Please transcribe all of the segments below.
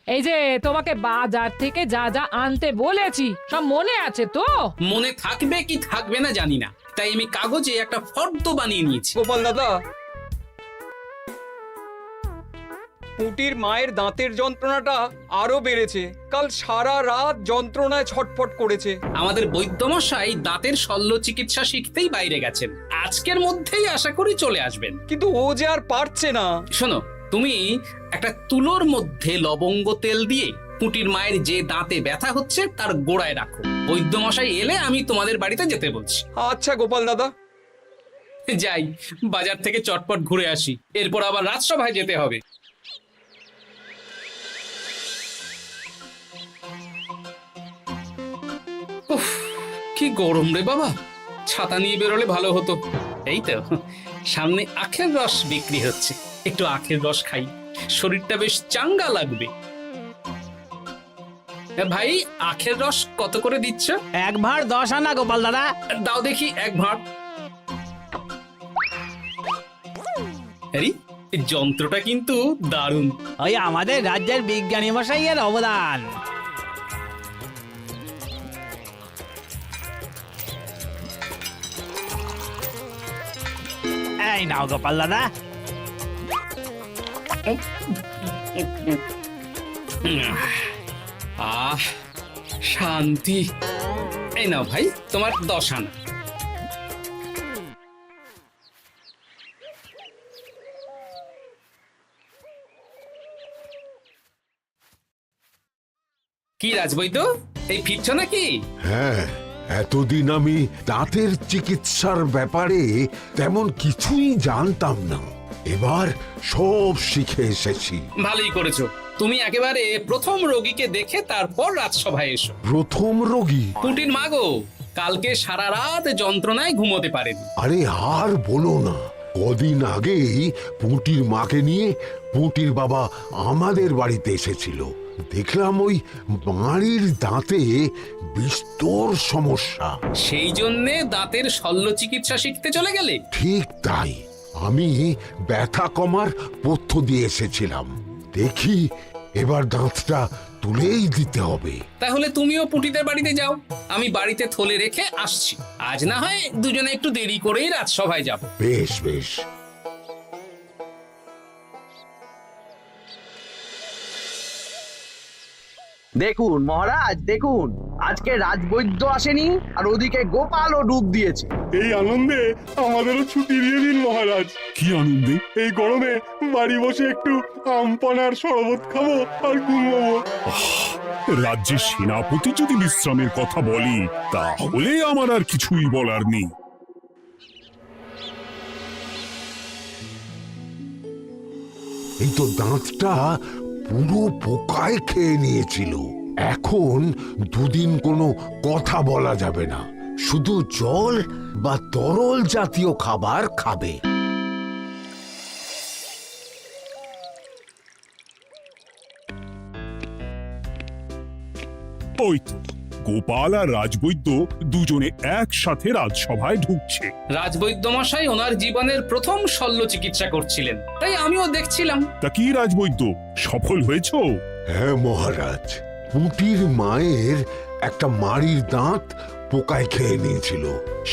এই যে তোমাকে বাজার থেকে যা যা আনতে বলেছি সব মনে আছে তো? মনে থাকবে কি থাকবে না জানি না, তাই আমি কাগজে একটা ফর্দ বানিয়ে নিয়েছি। গোপাল দাদা, পুটির মায়ের দাঁতের যন্ত্রণাটা আরো বেড়েছে। কাল সারা রাত যন্ত্রণায় ছটফট করেছে। আমাদের বৈদ্যমশাই দাঁতের শল্য চিকিৎসা শিখতেই বাইরে গেছেন, আজকের মধ্যেই আশা করি চলে আসবেন। কিন্তু ও যে আর পারছে না। শোনো, তুমি একটা তুলোর মধ্যে লবঙ্গ তেল দিয়ে পুটির মায়ের যে দাঁতে ব্যথা হচ্ছে তার গোড়ায় রাখো। বৈদ্যমশাই এলে আমি তোমাদের বাড়িতে যেতে বলছি। আচ্ছা গোপাল দাদা। যাই, বাজার থেকে চটপট ঘুরে আসি, এরপর আবার রাজসভায় যেতে হবে। উফ, কি গরম রে বাবা, ছাতা নিয়ে বেরোলে ভালো হতো। এই তো সামনে আখের রস বিক্রি হচ্ছে, একটু আখের রস খাই, শরীরটা বেশ চাঙ্গা লাগবে। ভাই, আখের রস কত করে দিচ্ছ? 1 ভাঁড় 10 আনা গোপাল দাদা। দাও দেখি 1 ভাঁড়। আরে, এই যন্ত্রটা কিন্তু দারুণ। ওই আমাদের রাজ্যের বিজ্ঞানী মশাইয়ের অবদান। এই নাও গোপাল দাদা। আহ, শান্তি। এই নাও ভাই, তোমার 10 আনা। কি রাজবৈদ্য, এই ফিরছ নাকি? হ্যাঁ, এতদিন আমি দাঁতের চিকিৎসার ব্যাপারে তেমন কিছুই জানতাম না, এবার সব শিখে এসেছি। ভালোই করেছো, তুমি একেবারে প্রথম রোগীকে দেখে তারপর রাজসভায় এসো। প্রথম রোগী? পুটির মা গো, কালকে সারা রাত যন্ত্রণায় ঘুমোতে পারেনি। আরে আর বলো না, কদিন আগেই পুঁটির মাকে নিয়ে পুঁটির বাবা আমাদের বাড়িতে এসেছিল। দেখলাম ওই বাড়ির দাঁতে বিস্তর সমস্যা। সেই জন্যে দাঁতের শল্য চিকিৎসা শিখতে চলে গেলে? ঠিক তাই, আমি ব্যথা কমার পথ্য দিয়ে এসেছিলাম। দেখি এবার দাঁতটা তুলেই দিতে হবে। তাহলে তুমিও পুটিদের বাড়িতে যাও, আমি বাড়িতে থলে রেখে আসছি। আজ না হয় দুজনে একটু দেরি করেই রাজসভায় যাব। বেশ বেশ। দেখুন মহারাজ, দেখুন আজকে রাজবৈদ্য আসেনি, আর ওদিকে গোপালও ডুব দিয়েছে। এই আনন্দে আমাদেরও ছুটি দিয়ে দিন মহারাজ। কি আনন্দে? এই গরমে বাড়ি বসে একটু আমপানার শরবত খাবো আর ঘুমবো। রাজ্যের সেনাপতি যদি বিশ্রামের কথা বলি, তাহলে আমার আর কিছুই বলার নেই। এই তো দাঁতটা পুরো পোকায় খেয়ে নিয়েছিল। এখন দুদিন কোনো কথা বলা যাবে না, শুধু জল বা তরল জাতীয় খাবার খাবে। ওই তো গোপাল আর রাজবৈদ্য দুজনে একসাথে রাজসভায় ঢুকছে। রাজবৈদ্য মশাই ওনার জীবনের প্রথম শল্য চিকিৎসা করছিলেন, তাই আমিও দেখছিলাম। তা কি রাজবৈদ্য, সফল হয়েছ? হ্যাঁ মহারাজ, পুঁটির মায়ের একটা মাড়ির দাঁত পোকায় খেয়ে নিয়েছিল,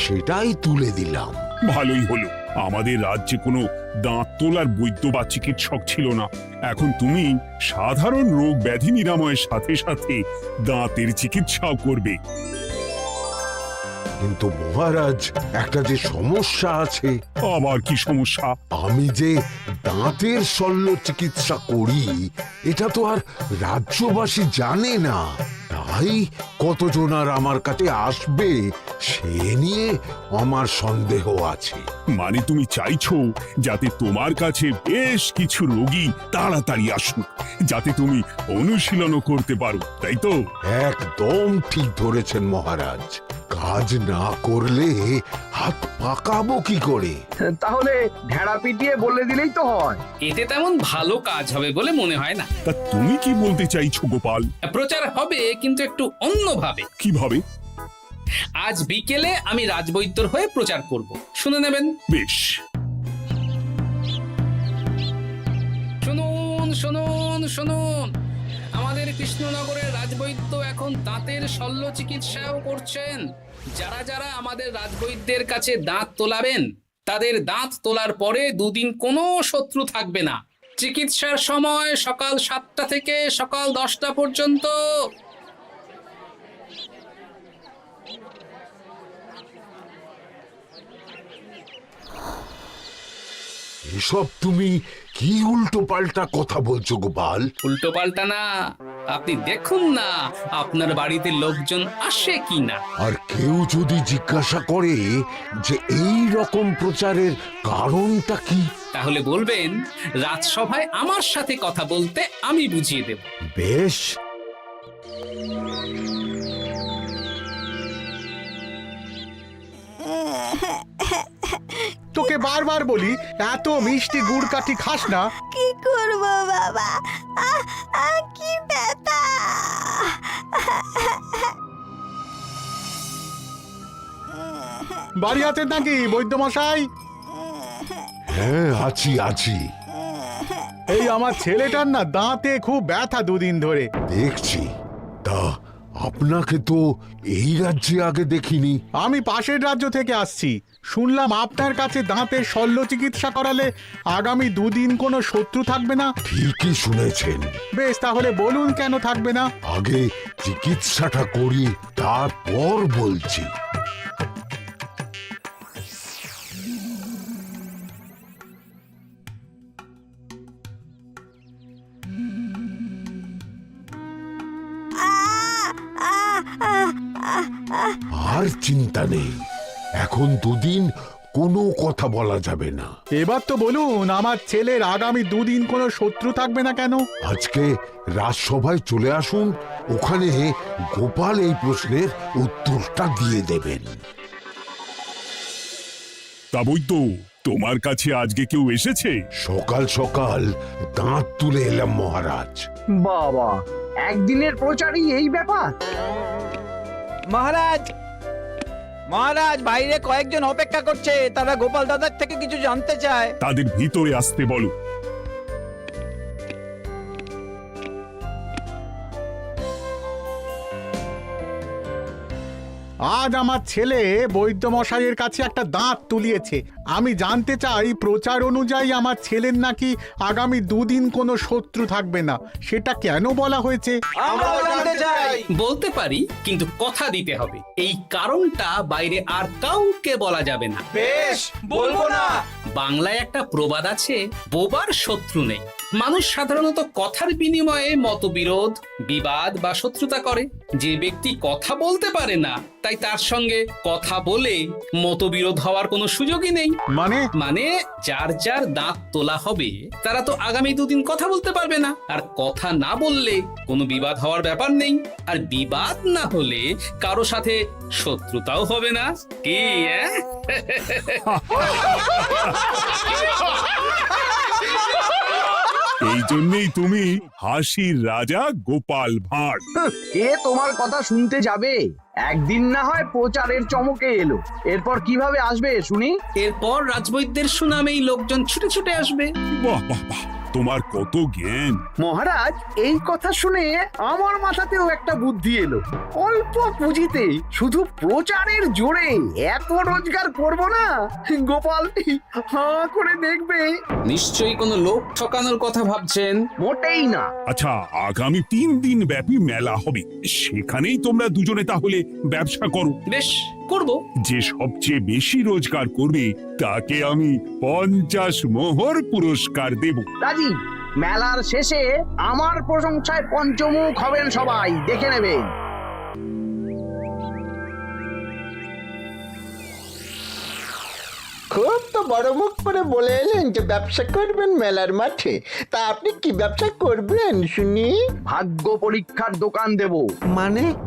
সেটাই তুলে দিলাম। ভালোই হলো, আমাদের রাজ্যে কোনো দাঁত তোলার বৈদ্য বা চিকিৎসক ছিল না। এখন তুমি সাধারণ রোগ ব্যাধি নিরাময়ের সাথে সাথে দাঁতের চিকিৎসাও করবে। কিন্তু মহারাজ, একটা যে সমস্যা আছে। আবার কি সমস্যা? আমি যে দাঁতের শল্য চিকিৎসা করি এটা তো আর রাজ্যবাসী জানে না, তাই কতজন আর আমার কাছে আসবে সে নিয়ে আমার সন্দেহ আছে। মানে তুমি চাইছো যাতে তোমার কাছে বেশ কিছু রোগী তাড়াতাড়ি আসুক, যাতে তুমি অনুশীলনও করতে পারো, তাই তো? একদম ঠিক ধরেছেন মহারাজ, কাজ না করলে হাত পাকাবো কি করে? তাহলে ঢেড়া পিটিয়ে বলে দিলেই তো হয়। এতে তেমন ভালো কাজ হবে বলে মনে হয় না। তা তুমি কি বলতে চাইছো গোপাল? প্রচার হবে, কিন্তু একটু অন্যভাবে। কিভাবে? আজ বিকেলে আমি রাজবৈদ্যর হয়ে প্রচার করব, শুনে নেবেন। বেশ। শুনুন শুনুন শুনুন, আমাদের আমাদের কৃষ্ণনগরের রাজবৈদ্য এখন দাঁতের শল্য চিকিৎসাও করছেন। যারা যারা আমাদের রাজবৈদ্যের কাছে দাঁত তোলাবেন তাদের দাঁত তোলার পরে দুদিন কোনো শত্রু থাকবে না। চিকিৎসার সময় সকাল 7টা থেকে সকাল 10টা পর্যন্ত। এসব তুমি কি উল্টো পাল্টা কথা বলছো গোপাল? উল্টো পাল্টা না, আপনি দেখুন না আপনার বাড়িতে লোকজন আসে কি না। আর কেউ যদি জিজ্ঞাসা করে যে এই রকম প্রচারের কারণটা কি, তাহলে বলবেন রাজসভায় আমার সাথে কথা বলতে আমি বুঝিয়ে দেব। বেশ। তোকে বারবার বলি এত মিষ্টি গুড় কাঠি খাস না। কি করব বাবা, কি ব্যথা। বাড়ি আছেন নাকি বৈদ্য মশাই? হ্যাঁ, আছি আছি। এই আমার ছেলেটার না দাঁতে খুব ব্যথা দুদিন ধরে। দেখছি। তা আপনাকে তো এই রাজ্যে আগে দেখিনি। আমি পাশের রাজ্য থেকে আসছি। শুনলাম আপনার কাছে দাঁতের শল্য চিকিৎসা করালে আগামী দুদিন কোনো শত্রু থাকবে না। ঠিকই শুনেছেন। বেশ, তাহলে বলুন কেন থাকবে না? আগে চিকিৎসাটা করি, তারপর বলছি। আর চিন্তা নেই, এখন দুদিন কোনো কথা বলা যাবে না। এবার তো বলুন আমার ছেলের আগামী দুদিন কোনো শত্রু থাকবে না কেন? আজকে রাজসভায় চলে আসুন, ওখানে গোপাল এই প্রশ্নের উত্তরটা দিয়ে দেবেন। তা বৈদ্য, তোমার কাছে আজকে কেউ এসেছে? সকাল সকাল দাঁত তুলে এলাম মহারাজ। বাবা, একদিনের প্রচারই এই ব্যাপার? মহারাজ, মহারাজ, বাইরে কয়েকজন অপেক্ষা করছে, তারা গোপাল দাদার থেকে কিছু জানতে চায়। তাদের ভিতরে আসতে বলো। আজ আমার ছেলে বৈদ্য মশাইয়ের কাছে একটা দাঁত তুলিয়েছে। আমি জানতে চাই প্রচার অনুযায়ী আমার ছেলের নাকি আগামী দুদিন কোনো শত্রু থাকবে না, সেটা কেন বলা হয়েছে? বলতে পারি, কিন্তু কথা দিতে হবে। এই কারণটা বাইরে আর কাউকে বলা যাবে না। বেশ, বলবো না। বাংলায় একটা প্রবাদ আছে, বোবার শত্রু নেই। মানুষ সাধারণত কথার বিনিময়ে মতবিরোধ, বিবাদ বা শত্রুতা করে। যে ব্যক্তি কথা বলতে পারে না, তাই তার সঙ্গে কথা বলে মতবিরোধ হওয়ার কোনো সুযোগই নেই। মানে যার যার দাঁত তোলা হবে তারা তো আগামী দুদিন কথা বলতে পারবে না। আর কথা না বললে কোনো বিবাদ হওয়ার ব্যাপার নেই। আর বিবাদ না হলে কারো সাথে শত্রুতাও হবে না। কি এই জন্যই তুমি হাসির রাজা গোপাল ভাঁড়। কে তোমার কথা শুনতে যাবে? একদিন না হয় প্রচারের চমকে এলো, এরপর কিভাবে আসবে শুনি? এরপর রাজবৈদ্যের সুনামেই লোকজন ছুটে ছুটে আসবে। বাহ বাহ বাহ, তোমার কত জ্ঞান! মহারাজ, এই কথা শুনে আমার মাথাতেও একটা বুদ্ধি এলো। অল্প পুঁজিতে শুধু প্রচারের জোরে এত রোজগার করব না, গোপাল হাঁ করে দেখবে। নিশ্চয়ই কোনো লোক ঠকানোর কথা ভাবছেন। মোটেই না। আচ্ছা, আগামী 3 দিন ব্যাপী মেলা হবে, সেখানেই তোমরা দুজনে তাহলে ব্যবসা করো। বেশ, করব। যে সবচেয়ে বেশি রোজগার করবে তাকে আমি 50 মোহর পুরস্কার দেব। রাজি। মেলার শেষে আমার প্রশংসায় পঞ্চমুখ হবেন সবাই, দেখে নেবেন। খুব তো বড় মুখ করে বলে এলেন যে ব্যবসা করবেন মেলার মাঠে। তা আপনি কি ব্যবসা করবেন শুনি? ভাগ্য পরীক্ষার দোকান দেব।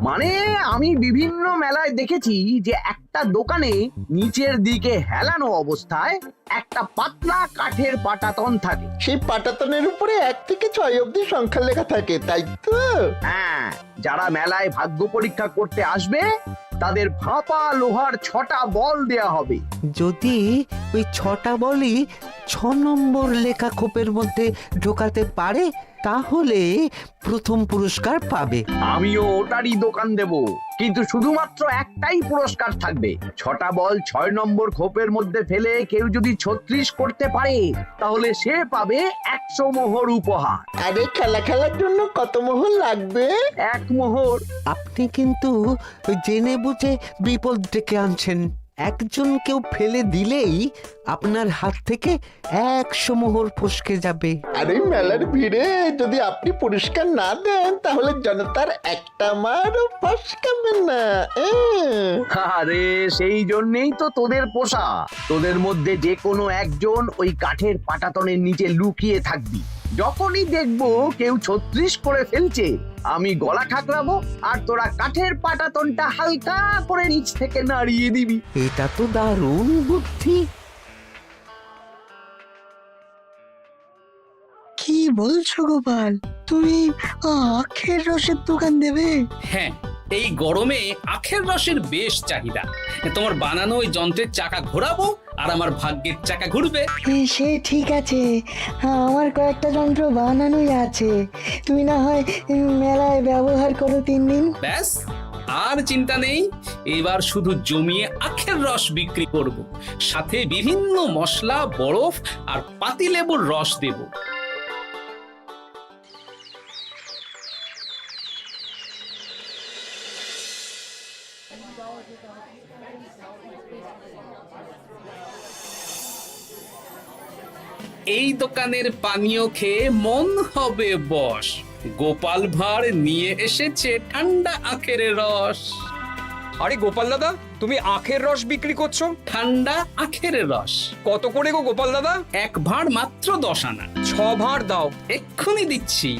মানে আমি বিভিন্ন মেলায় দেখেছি যে একটা দোকানে নিচের দিকে হেলানো অবস্থায় একটা পাতলা কাঠের পাটাতন থাকে। সেই পাটাতনের উপরে 1 থেকে 6 অবধি সংখ্যা লেখা থাকে, তাই তো? হ্যাঁ, যারা মেলায় ভাগ্য পরীক্ষা করতে আসবে তাদের ফাঁপা লোহার 6টা বল দেয়া হবে। যদি ওই 6টা বলই নম্বর লেখা খোপের মধ্যে ঢোকাতে পারে তাহলে প্রথম পুরস্কার পাবে। আমিও ওটারই দোকান দেব, কিন্তু শুধুমাত্র একটাই পুরস্কার থাকবে। 6টা বল 6 নম্বর খোপের মধ্যে ফেলে কেউ যদি 36 করতে পারে তাহলে সে পাবে 100 মোহর উপহার। আরে খেলার জন্য কত মোহর লাগবে? 1 মোহর। আপনি কিন্তু জেনে বুঝে বিপদ ডেকে আনছেন। একজন কেউ ফেলে দিলেই আপনার হাত থেকে 100 মোহর ফসকে যাবে। আরে মেলার ভিড়ে যদি আপনি পুরস্কার না দেন তাহলে জনতার একটা মারও ফসকাবে না। আরে সেই জন্যই তো তোদের পোষা। তোদের মধ্যে যে কোনো একজন ওই কাঠের পাটাতনের নিচে লুকিয়ে থাকবি। যখনই দেখবো কেউ 36 করে ফেলছে আমি গলা ঠাকরাবো আর তোরা কাঠের পাটাতনটা হালকা করে নিচ থেকে নাড়িয়ে দিবি। এটা তো দারুণ বুদ্ধি। কি বলছো গোপাল, তুমি আখের রসের দোকান দেবে? হ্যাঁ, এই গরমে আখের রসের বেশ চাহিদা। তোমার বানানো ওই যন্ত্রের চাকা ঘোরাবো আর আমার ভাগ্যের চাকা ঘুরবে। সে ঠিক আছে, আমার কয়েকটা যন্ত্র বানানোই আছে। তুমি না হয় মেলায় ব্যবহার করো 3 দিন। ব্যাস, আর চিন্তা নেই। এবার শুধু জমিয়ে আখের রস বিক্রি করব, সাথে বিভিন্ন মশলা, বরফ আর পাতিলেবুর রস দেব। এই দোকানের পানীয় খেয়ে মন হবে বশ। গোপাল ভাঁড় নিয়ে এসেছে ঠান্ডা আখের রস। আরে গোপাল দাদা, তুমি আখের রস বিক্রি করছো? ঠান্ডা আখের রস কত করে গো গোপাল দাদা? 1 ভাঁড় মাত্র 10 আনা। 6 ভাঁড় দাও। এক্ষুনি দিচ্ছি।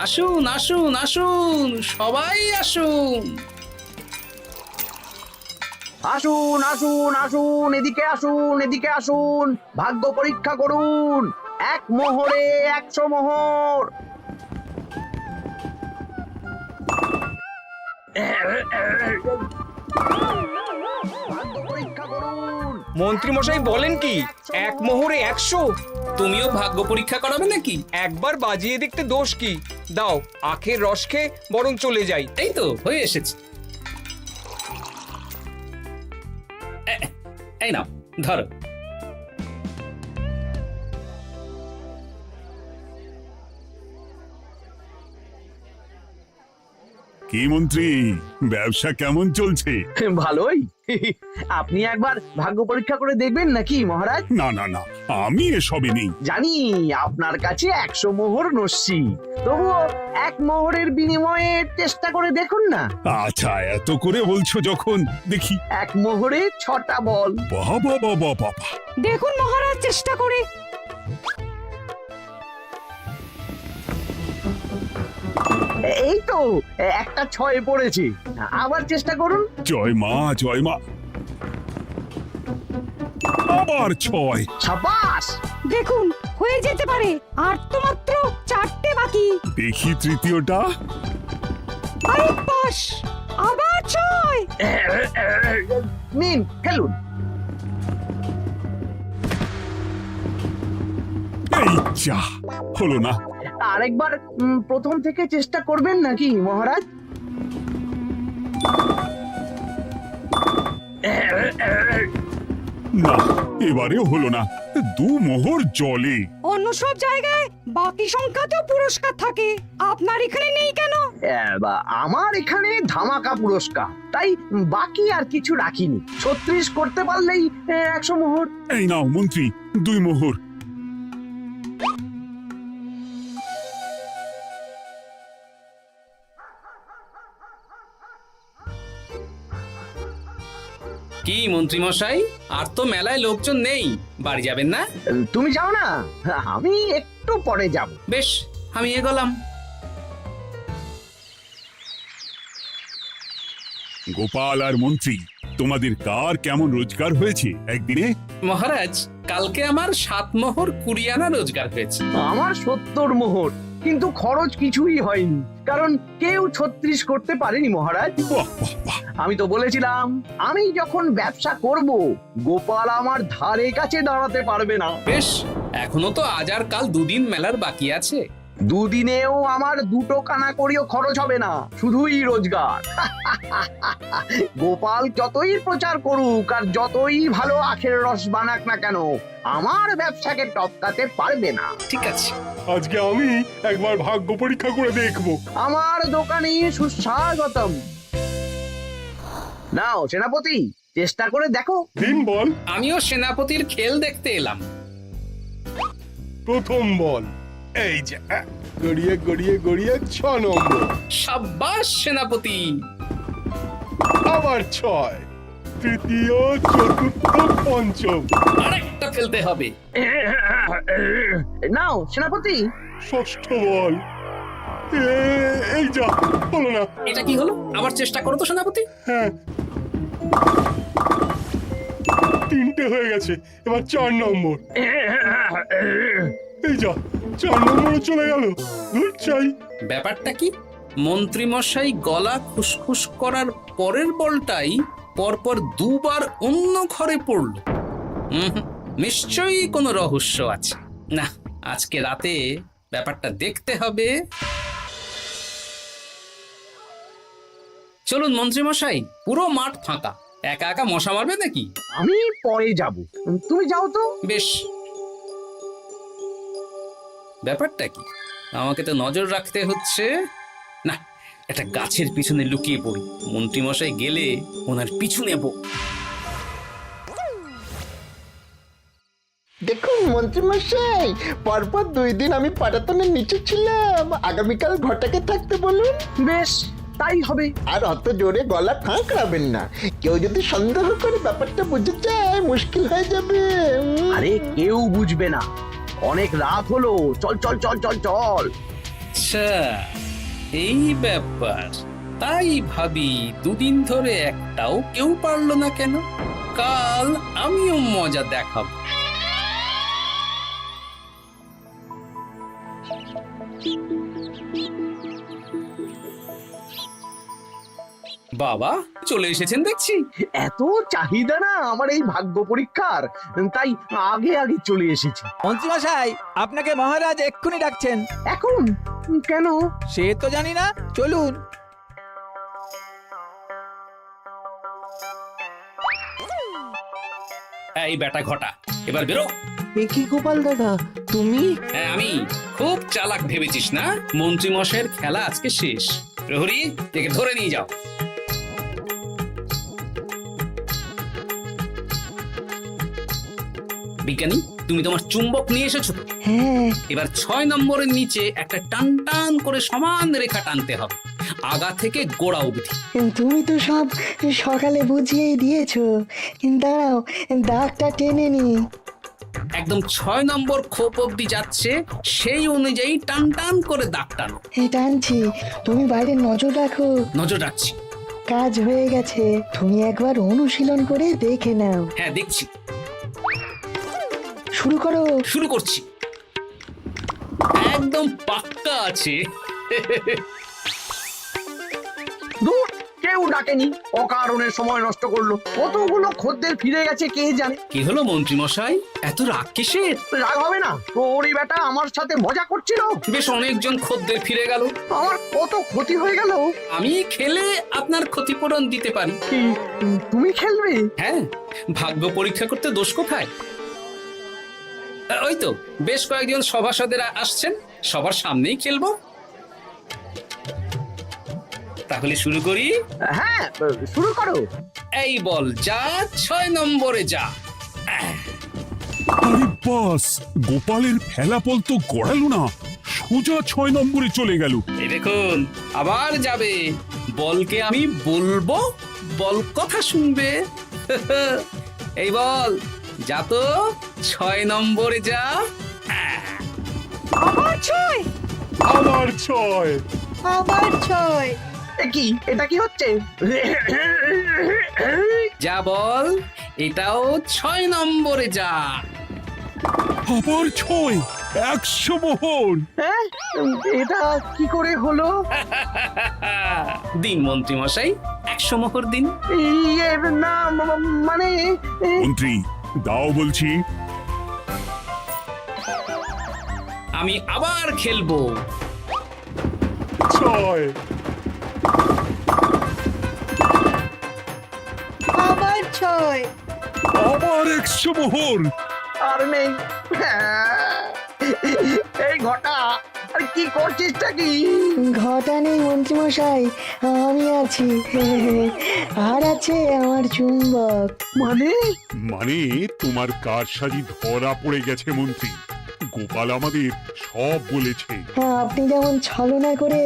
আসুন আসুন আসুন, সবাই আসুন। আসুন আসুন আসুন, এদিকে আসুন, এদিকে আসুন, ভাগ্য পরীক্ষা করুন। 1 মোহরে 100 মোহর। ভাগ্য পরীক্ষা করুন। মন্ত্রী মশাই বলেন কি 1 মোহরে 100? তুমিও ভাগ্য পরীক্ষা করাবে নাকি? একবার বাজিয়ে দেখতে দোষ কি? দাও, আখের রস খেয়ে বরং চলে যাই। এই তো হয়ে এসেছে। এই নাও, ধরো। কি মন্ত্রী, ব্যবসা কেমন চলছে? ভালোই। আপনি একবার ভাগ্য পরীক্ষা করে দেখবেন নাকি মহারাজ? না না না, আমি এসবে নেই। জানি আপনার কাছে 100 মোহর নস্যি, তবুও 1 মোহরের বিনিময়ে চেষ্টা করে দেখুন না। আচ্ছা, এত করে বলছো যখন, দেখি। 1 মোহরে 6টা বল। বাবা বাবা বাবা, দেখুন মহারাজ চেষ্টা করে। এই তো একটা 6 পড়েছে। আবার চেষ্টা করুন। জয় মা জয় মা। আবার 6। সাবাস। দেখুন হয়ে যেতে পারে, আর তো মাত্র 4টে বাকি। দেখি তৃতীয়টা। আরে পাস, আবার 6। নিন, খেলুন। এই যা, হলো না। আরেকবার প্রথম থেকে চেষ্টা করবেন নাকি মহারাজ? না, এবারেও হলো না। 2 মোহর জলে। অন্য সব জায়গায় বাকি সংখ্যাতেও পুরস্কার থাকে, আপনার এখানে নেই কেন? আমার এখানে ধামাকা পুরস্কার, তাই বাকি আর কিছু রাখিনি। 36 করতে পারলেই 100 মোহর। এই নাও মন্ত্রী, 2 মোহর। কি মন্ত্রী মশাই, আর তো মেলায় লোকজন নেই, বাড়ি যাবেন না? তুমি যাও না, আমি একটু পরে যাব। বেশ, আমি এগোলাম। গোপাল আর মন্ত্রী, তোমাদের কার কেমন রোজগার হয়েছে একদিনে? মহারাজ, কালকে আমার 7 মোহর 20 আনা রোজগার হয়েছে। আমার 70 মোহর। কিন্তু খরচ কিছুই হয়নি, কারণ কেউ 36 করতে পারেনি মহারাজ। বাহ বাহ বাহ, আমি তো বলেছিলাম আমি যখন ব্যবসা করব গোপাল আমার ধারে কাছে দাঁড়াতে পারবে না। বেশ, এখনো তো আজ আর কাল দুদিন মেলার বাকি আছে। দুদিনেও আমার 2 কানা করিও খরচ হবে না, শুধুই রোজগার। গোপাল যতই প্রচার করুক আর যতই ভালো আখের রস বানাক না কেন, আমার ব্যবসাকে টপকাতে পারবে না। ঠিক আছে, আজকে আমি একবার ভাগ্য পরীক্ষা করে দেখবো। আমার দোকানে সুস্বাগতম। নাও সেনাপতি, চেষ্টা করে দেখো। দিন বল। আমিও সেনাপতির খেল দেখতে এলাম। প্রথম বল, এই যে গড়িয়ে গড়িয়ে গড়িয়ে 6 নম্বর, সাব্বাস সেনাপতি। আবার 6, তৃতীয়, চতুর্থ, পঞ্চম, আরেকটা ফেলতে হবে। নাও সেনাপতি। ষষ্ঠ বল, এই যা, হলো না। এটা কি হলো? আবার চেষ্টা করো তো সেনাপতি। হ্যাঁ, 3টে হয়ে গেছে, এবার 4 নম্বর। এই যা, 4 নম্বরে চলে গেল। ধুর চাই। ব্যাপারটা কি? মন্ত্রী মশাই গলা খুসখুস করার পরের বলটাই পরপর 2 বার অন্য ঘরে পড়ল। নিশ্চয়ই কোনো রহস্য আছে। না, আজকে রাতে ব্যাপারটা দেখতে হবে। চলুন মন্ত্রী মশাই, পুরো মাঠ ফাঁকা, একা একা মশা মারবে নাকি? আমি পরে যাব, তুমি যাও তো। বেশ। ব্যাপারটা কি? আমাকে তো নজর রাখতে হচ্ছে। না, একটা গাছের পিছনে লুকিয়ে পড়ি, মন্ত্রী মশাই গেলে ওনার পিছু নেব। দেখুন মন্ত্রীমশাই, পরপর 2 দিন আমি পাটাতনের নিচে ছিলাম। আগামীকাল ঘরটাকে থাকতে বলুন। বেশ, তাই হবে। আর অত জোরে গলা খাঁকড়াবেন না, কেউ যদি সন্দেহ করে ব্যাপারটা বুঝে যায় মুশকিল হয়ে যাবে। আরে কেউ বুঝবে না, অনেক রাত হলো, চল চল চল চল চল। আচ্ছা, এই ব্যাপার। তাই ভাবি 2 দিন ধরে একটাও কেউ পারলো না কেন? কাল আমিও মজা দেখাবো। বাবা চলে এসেছেন দেখছি। এত চাহিদা না আমার এই ভাগ্য পরীক্ষার, তাই আগে আগে চলে এসেছি। মন্ত্রীমশাই, আপনাকে মহারাজ এক্ষুনি ডাকছেন। এখন কেন? সে তো জানি না, চলুন। এই বেটা ঘটা, এবার বেরো। এ কি গোপাল দাদা, তুমি? হ্যাঁ আমি। খুব চালাক ভেবেছিস না? মন্ত্রী মশাইয়ের খেলা আজকে শেষ। প্রহরী, একে ধরে নিয়ে যাও। বিজ্ঞানী, তুমি তোমার চুম্বক নিয়ে এসেছো তো? হ্যাঁ, এবার 6 নম্বরের নিচে একটা টান টান করে সমান রেখা টানতে হবে, আগা থেকে গোড়া অবধি। তুমি তো সব সকালে বুঝিয়েই দিয়েছো, দাঁড়াও দাগটা টেনে নি। একদম 6 নম্বর খোপ অবধি যাচ্ছে, সেই অনুযায়ী টান টান করে দাগ টানো। টানছি, তুমি বাইরে নজর রাখো। নজর রাখছি। কাজ হয়ে গেছে, তুমি একবার অনুশীলন করে দেখে নাও। হ্যাঁ দেখছি। শুরু করো। শুরু করছি। একদম পাক্কা আছে। দূর, কেউ ডাকেনি, অকারণে সময় নষ্ট করলো। কতগুলো খদ্দের ফিরে গেছে কে জানে। কি হলো মন্ত্রী মশাই, এত রাগ কিসের? রাগ হবে না, ওরই বেটা আমার সাথে মজা করছিল। বেশ, অনেকজন খদ্দের ফিরে গেল, আমার কত ক্ষতি হয়ে গেল। আমি খেলে আপনার ক্ষতিপূরণ দিতে পারি। কি তুমি খেলবে? হ্যাঁ, ভাগ্য পরীক্ষা করতে দোষ কোথায়? ওই তো বেশ কয়েকজন সভাসদেরা আসছেন, সবার সামনেই খেলবো। তাহলে শুরু করি। হ্যাঁ, শুরু করো। এই বল যা, 6 নম্বরে যা। আরে বাস, গোপালের ফেলাপল তো গড়ালো না, সোজা 6 নম্বরে চলে গেল। এই দেখুন, আবার যাবে। বলকে আমি বলবো, বল কথা শুনবে। এই বল যা তো, 6 নম্বরে যা। আবার 6, আবার 6, আবার 6। কি এটা কি হচ্ছে? যা বল, এটাও 6 নম্বরে যা। আবার 6, 100 মোহর। হ্যাঁ এটা কি করে হলো? দিন মন্ত্রী মশাই, 100 মোহর দিন। ইয়ে না মানে মন্ত্রী দাও বলছি। আমি আবার খেলবো। 6 আবার 6। আবার 100 মোহর। আর নেই। এই ঘটা আর কি করছিসটা কি? ঘটা নেই মন্ত্রীমশাই, আমি আছি। আর আছে আমার চুম্বক। মানে মানে তোমার কারসাজি ধরা পড়ে গেছে মন্ত্রী। গোপাল আমাদের সব বলেছে। হ্যাঁ, আপনি যেমন ছলনা করে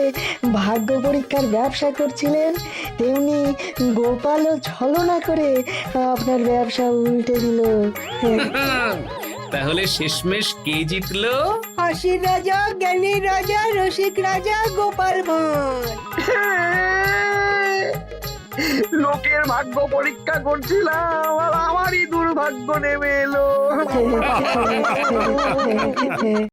ভাগ্য পরীক্ষার ব্যবসা করছিলেন, তেমনি গোপালও ছলনা করে আপনার ব্যবসা উল্টে দিল। তাহলে শেষমেশ কে জিতলো? হাসির রাজা, জ্ঞানীর রাজা, রসিক রাজা গোপাল ভাঁড়। লোকের ভাগ্য পরীক্ষা করছিলাম আর আমারই দুর্ভাগ্য নেমে এলো।